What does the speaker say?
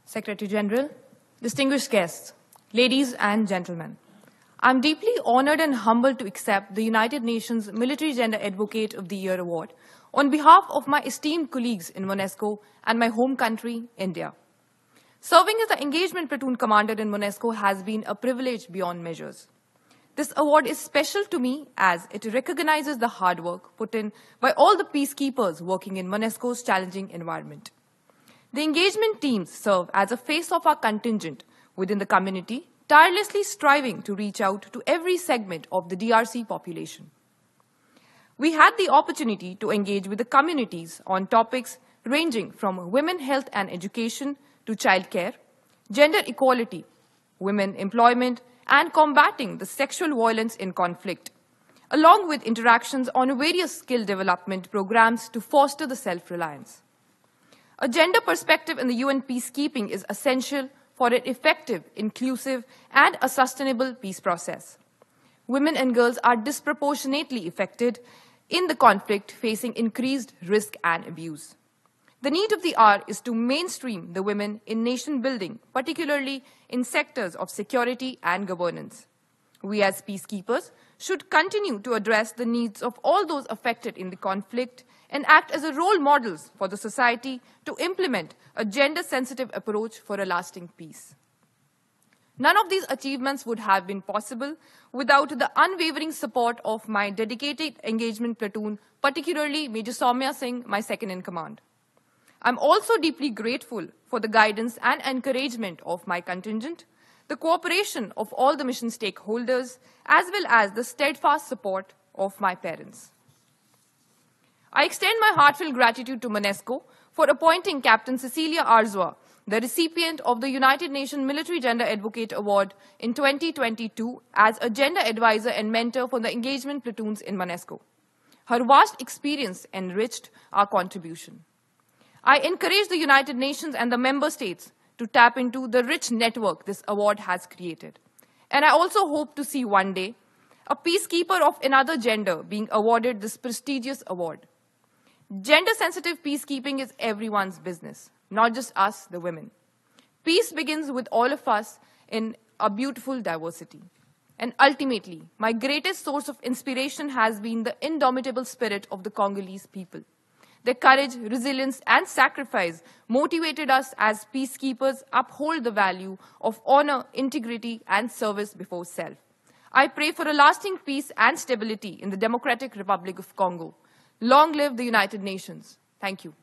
Secretary General, distinguished guests, ladies and gentlemen, I'm deeply honored and humbled to accept the United Nations Military Gender Advocate of the Year Award on behalf of my esteemed colleagues in MONUSCO and my home country, India. Serving as the engagement platoon commander in MONUSCO has been a privilege beyond measures. This award is special to me as it recognizes the hard work put in by all the peacekeepers working in MONUSCO's challenging environment. The engagement teams serve as a face of our contingent within the community, tirelessly striving to reach out to every segment of the DRC population. We had the opportunity to engage with the communities on topics ranging from women health and education to childcare, gender equality, women employment, and combating the sexual violence in conflict, along with interactions on various skill development programs to foster the self-reliance. A gender perspective in the UN peacekeeping is essential for an effective, inclusive, and a sustainable peace process. Women and girls are disproportionately affected in the conflict, facing increased risk and abuse. The need of the hour is to mainstream the women in nation building, particularly in sectors of security and governance. We as peacekeepers should continue to address the needs of all those affected in the conflict and act as a role models for the society to implement a gender-sensitive approach for a lasting peace. None of these achievements would have been possible without the unwavering support of my dedicated engagement platoon, particularly Major Soumya Singh, my second-in-command. I'm also deeply grateful for the guidance and encouragement of my contingent, the cooperation of all the mission stakeholders, as well as the steadfast support of my parents. I extend my heartfelt gratitude to MONUSCO for appointing Captain Cecilia Arzua, the recipient of the United Nations Military Gender Advocate Award in 2022, as a gender advisor and mentor for the engagement platoons in MONUSCO. Her vast experience enriched our contribution. I encourage the United Nations and the member states to tap into the rich network this award has created. And I also hope to see one day a peacekeeper of another gender being awarded this prestigious award. Gender-sensitive peacekeeping is everyone's business, not just us, the women. Peace begins with all of us in a beautiful diversity. And ultimately, my greatest source of inspiration has been the indomitable spirit of the Congolese people. Their courage, resilience, and sacrifice motivated us as peacekeepers uphold the value of honor, integrity, and service before self. I pray for a lasting peace and stability in the Democratic Republic of Congo. Long live the United Nations. Thank you.